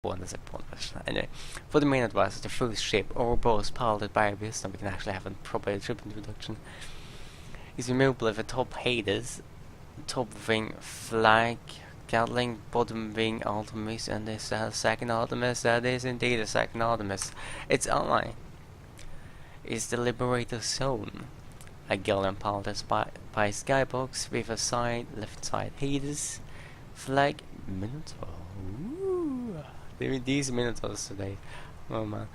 pointless, pointless. Anyway, for the Maenad Ryders, the first ship, Ouroboros, piloted by Abyss, now we can actually have a proper ship introduction, is removable with a top Hades, top wing flag, Gatling, bottom wing Artemis, and this second Artemis. That is indeed a second Artemis. Its ally is the Liberator Zone, a Galleon piloted by Skybox with a left side Hades, flag Minotaur. Ooh, these Minotaurs today. Oh man.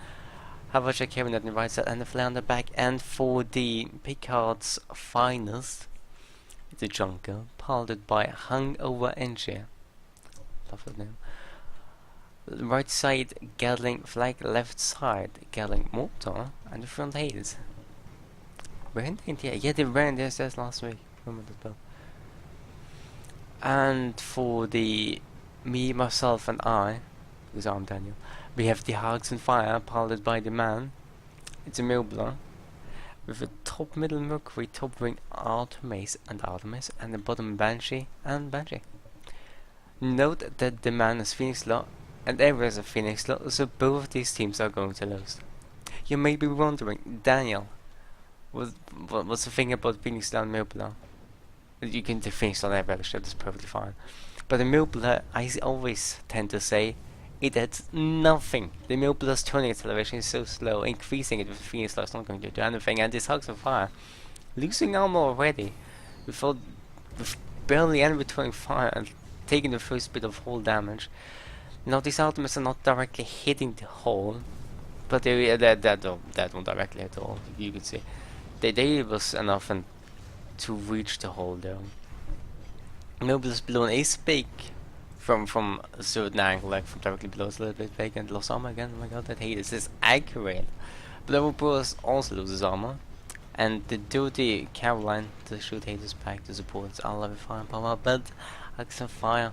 Have a check cabinet on the right side and the flare on the back, and for the Picard's finest, the Junker, piloted by Hungover Engineer. Love that name. Right side Gatling flag, left side Gatling mortar, and the front Hades. Ran India? Yeah, they ran this last week. Remember that though. And for the me, myself, and I, because I'm Daniel, we have the Hogs and Fire, piloted by the man. It's a Milbler with a top middle Mercury, top wing Artemis, and the bottom Banshee and Banshee. Note that the man is Phoenix Lot and Ever is a Phoenix Lot, so both of these teams are going to lose. You may be wondering, Daniel, what's the thing about Phoenix Lot and Milbler? You can do Phoenix Lot and Ever, that's perfectly fine. But the Milbler, I always tend to say, it adds nothing. The Milbler's turning acceleration is so slow, increasing it with Phoenix Lot is not going to do anything, and this Hogs of Fire, losing armor already, with barely any returning fire and taking the first bit of hull damage. Now these Artemis are not directly hitting the hull, but that one directly at all, you could see. They was enough to reach the hull though. Milbler's balloon is big from a certain angle, like from directly below it's a little bit big, and lost armor again. Oh my god, that Hades is accurate. But Ouroboros also loses armor, and the duty Caroline to shoot Hades back to support its level firepower, but Axe Fire.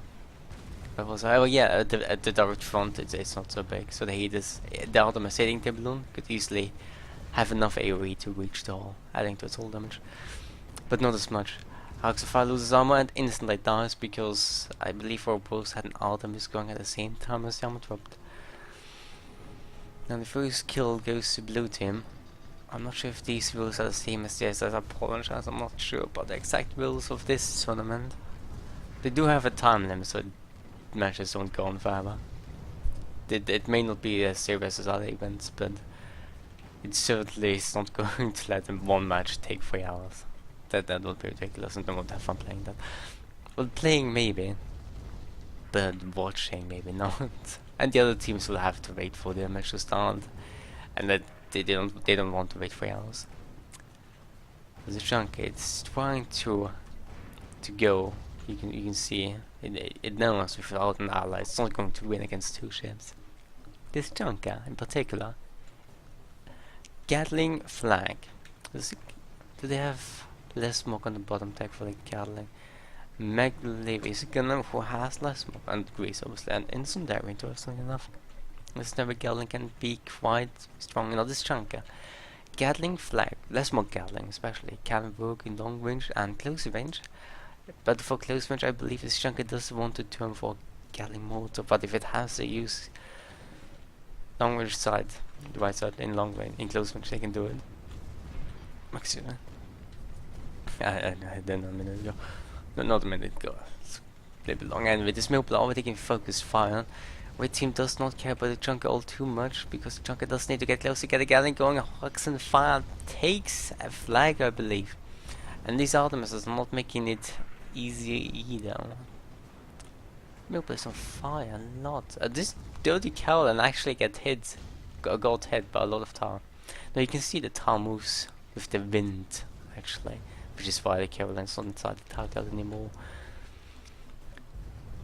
But was at the direct front it's not so big, so the Hades, the Artemis hitting the balloon could easily have enough AoE to reach the hull, adding to its hull damage, but not as much. Axe Fire loses armor and instantly dies because I believe Ouroboros had an Artemis going at the same time as the armor dropped. Now the first kill goes to blue team. I'm not sure if these rules are the same as this, I apologize, I'm not sure about the exact rules of this tournament. They do have a time limit, so matches don't go on forever. It may not be as serious as other events, but it certainly is not going to let one match take 3 hours. That would be ridiculous, and I won't have fun playing that. Well, playing maybe, but watching maybe not. And the other teams will have to wait for their match to start, and that they don't want to wait 3 hours. The Junker, it's trying to go. You can see it knows without an ally it's not going to win against 2 ships. This Junker in particular, Gatling flag. Do they have less smoke on the bottom deck for the Gatling? Meg believe is a gunner who has less smoke and grease obviously, and incendiary, interesting enough. This never Gatling can be quite strong enough. This Junker, Gatling flag, less smoke Gatling especially, can work in long range and close range. But for close range, I believe this Junker does want to turn for Gatling mortar, but if it has to use long range side, the right side in long range, in close range, they can do it. Maximum. I don't know a minute ago. No, not a minute ago. It's a little bit long. And with this Milbler already can focus fire, Red team does not care about the Junker all too much, because the Junker does need to get close to get a Gatling going. Hogs and Fire takes a flag, I believe. And these Artemis is not making it easy either. Milbler is on fire a lot. This dirty Caroline actually got hit by a lot of tar. Now you can see the tar moves with the wind actually, which is why the Caroline's not inside the tar cloud anymore.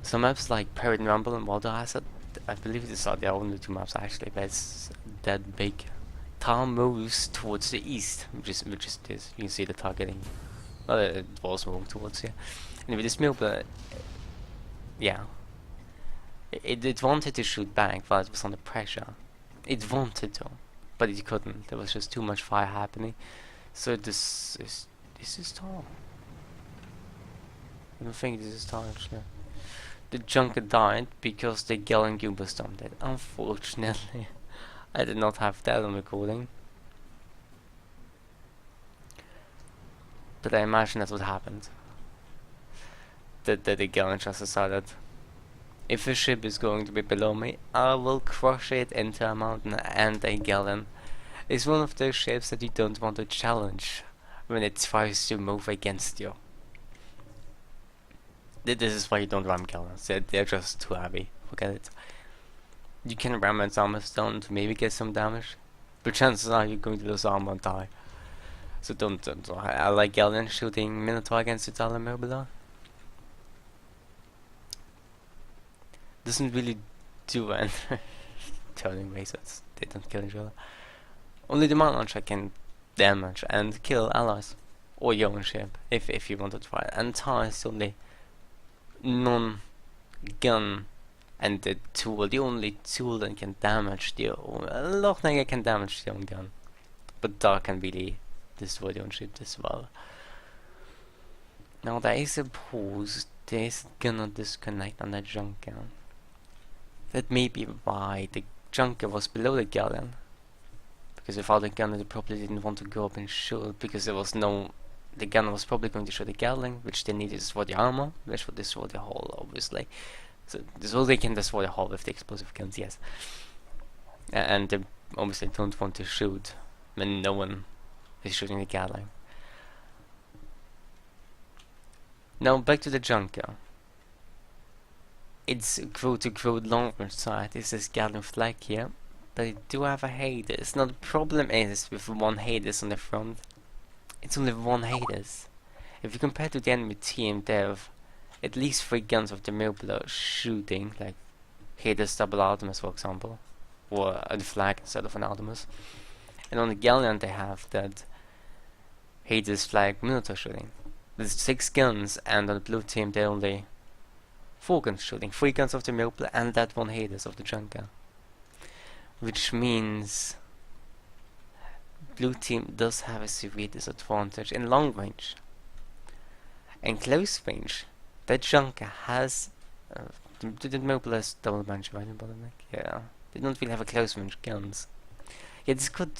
Some maps like Parrot and Rumble and Water Hazard, I believe these are the only 2 maps actually, but it's that big. Tar moves towards the east, which is this. You can see the tar getting, well, it was moving towards here. Anyway, this Milbler, yeah, it wanted to shoot back, but it was under pressure. It wanted to, but it couldn't. There was just too much fire happening. So this is tar. I don't think this is tar actually. The Junker died because the Gallon Cube was stomped it. Unfortunately, I did not have that on recording. But I imagine that's what happened. That the Gallon just decided, if a ship is going to be below me, I will crush it into a mountain. And a Gallon is one of those ships that you don't want to challenge when it tries to move against you. This is why you don't ram Gallons. They're just too heavy. Forget it. You can ram its armor stone to maybe get some damage, but chances are you're going to lose armor and die. So don't. I like Gallon shooting Minotaur against its armor mobile. Doesn't really do anything. Turning razors, they don't kill each other. Only the Mind Launcher can damage and kill allies or your own ship if you want to try it. And Tar is the only non-gun and the only tool that can damage the own. Lochnager can damage the own gun, but Tar can really destroy the own ship as well. Now I suppose there's gonna disconnect on that Junker. That may be why the Junker was below the Gallon. Because without the gunner, they probably didn't want to go up and shoot, because there was no... The gunner was probably going to shoot the Gatling, which they needed to destroy the armor, which would destroy the hull, obviously. So they can destroy the hull with the explosive guns, yes. And they obviously don't want to shoot when no one is shooting the Gatling. Now back to the Junker. Its quote-to-quote long-range sight is this Gatling flag here. But they do have a Hades. Now the problem is with one Hades on the front, it's only one Hades. If you compare to the enemy team, they have at least 3 guns of the Mobula shooting, like Hades double Artemis for example, or a flag instead of an Artemis. And on the Galleon they have that Hades flag Minotaur shooting. There's 6 guns, and on the blue team they only 4 guns shooting, 3 guns of the Mobula and that one Hades of the Junker. Which means blue team does have a severe disadvantage in long range. In close range, that Junker has the Mobile has double bunch right in bottleneck. Yeah, they don't really have a close range guns. Yeah, this could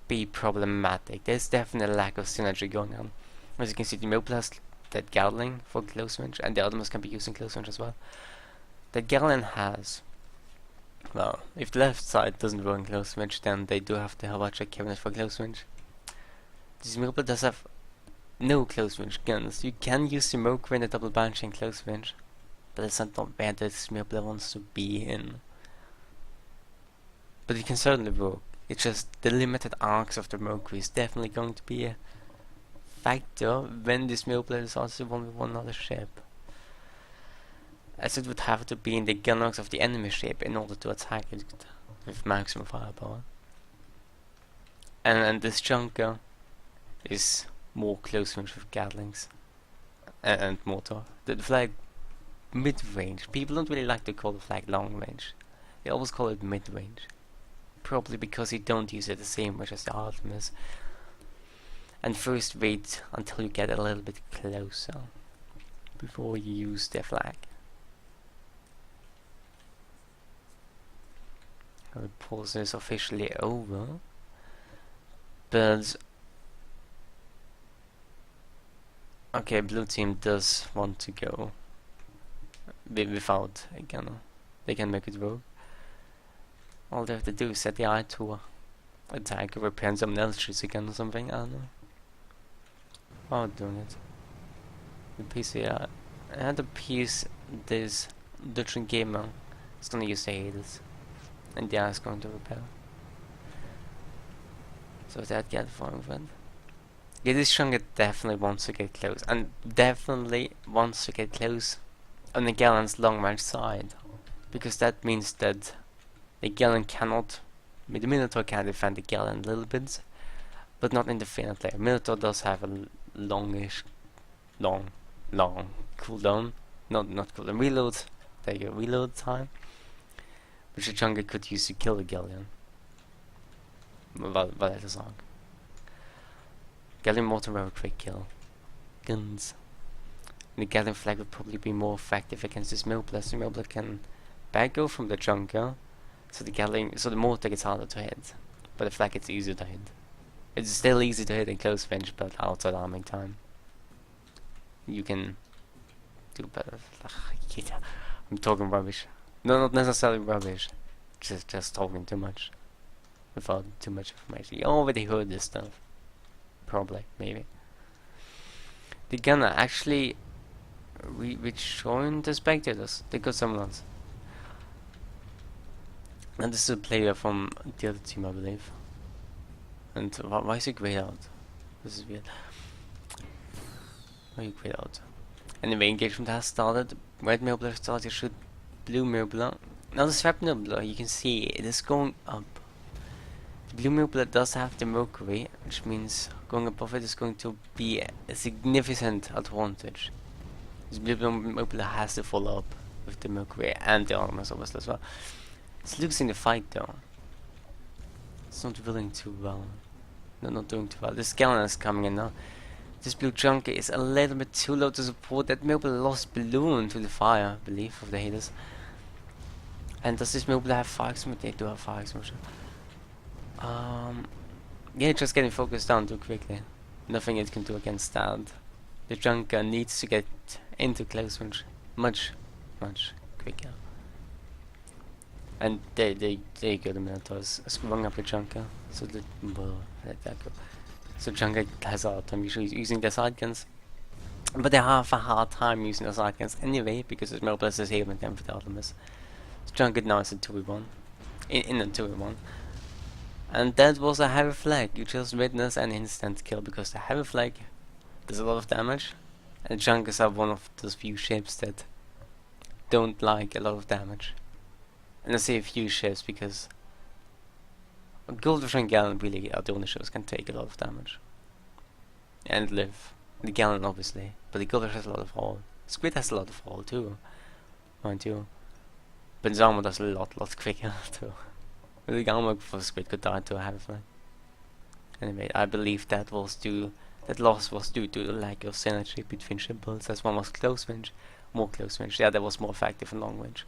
be problematic. There's definitely a lack of synergy going on. As you can see, the Mobile has that Gatling for close range, and the Artemis can be used in close range as well. That Gatling has... Well, if the left side doesn't work in close range, then they do have the Havacha cabinet for close range. This Mobile does have no close range guns. You can use the Mocha in the double bunch in close range, but it's not where this Mobile wants to be in. But it can certainly work. It's just the limited arcs of the Mocha is definitely going to be a factor when this Mobile is also 1v1 another ship. As it would have to be in the gun arcs of the enemy ship in order to attack it with maximum firepower. And this Junker is more close range with Gatlings and mortar. The flag mid-range. People don't really like to call the flag long range. They always call it mid-range. Probably because you don't use it the same much as the Artemis. And first wait until you get a little bit closer before you use the flag. The pause is officially over, but okay, blue team does want to go without a gunner. They can make it work. All they have to do is set the eye to attack or repair, and someone else shoots a gun or something. I don't know. Oh, doing it. The PC, I had to piece this Dutch gamer. It's gonna use the Hades. And yeah, it's going to repair. So that get fine with it. Yeah, this Junker definitely wants to get close, and definitely wants to get close on the Gallon's long range side, because that means that the Gallon cannot, the Minotaur can defend the Gallon a little bit, but not indefinitely. Minotaur does have a long cooldown, not cooldown, reload. There you go, reload time, which the Junker could use to kill the Galleon. Well, that is wrong. Galleon mortar very quick kill. Guns. And the Gatling flag would probably be more effective against this Milbler. So Milbler can back go from the junker, so the mortar gets harder to hit, but the flag gets easier to hit. It's still easy to hit in close range, but outside arming time, you can do better. I'm talking rubbish. No, not necessarily rubbish. Just talking too much without too much information. You already heard this stuff. Probably, maybe. The gunner actually rejoined the spectators. They got someone else. And this is a player from the other team, I believe. And why is he grayed out? This is weird. Why are you grayed out? Anyway, engagement has started. Red Milbler started to shoot blue Milbler. Now the Swap Milbler, you can see it is going up. The blue Milbler does have the Mercury, which means going above it is going to be a significant advantage. This blue Milbler has to follow up with the Mercury and the armors obviously as well. It's losing the fight though. It's not willing too well. No, not doing too well. This Gallon is coming in now. This blue junker is a little bit too low to support. That Milbler lost balloon to the fire, I believe, of the haters. And does this Milbler have fire extinguisher? They do have fire extinguisher. Yeah, just getting focused down too quickly. Nothing it can do against that. The junker needs to get into close range much quicker. And they go, the Minotaurs sprung up the junker, so the let that go. So junker has a hard time usually using their side guns, but they have a hard time using their side guns anyway because it's Milbler is here with them for the Artemis. So junker now is a 2v1, in a 2v1, and that was a heavy flag. You just witnessed an instant kill because the heavy flag does a lot of damage, and junkers are one of those few ships that don't like a lot of damage. And I say a few ships because Goldfish and Gallon really are the only ships can take a lot of damage and live. The Gallon obviously, but the Goldfish has a lot of hull. Squid has a lot of hull too, mind you. But his armor does a lot quicker too. The armor for Squid could die to a heavy flag. Anyway, I believe that loss was due to the lack of synergy between ship builds. As one was close range, more close range. The other was more effective in long range.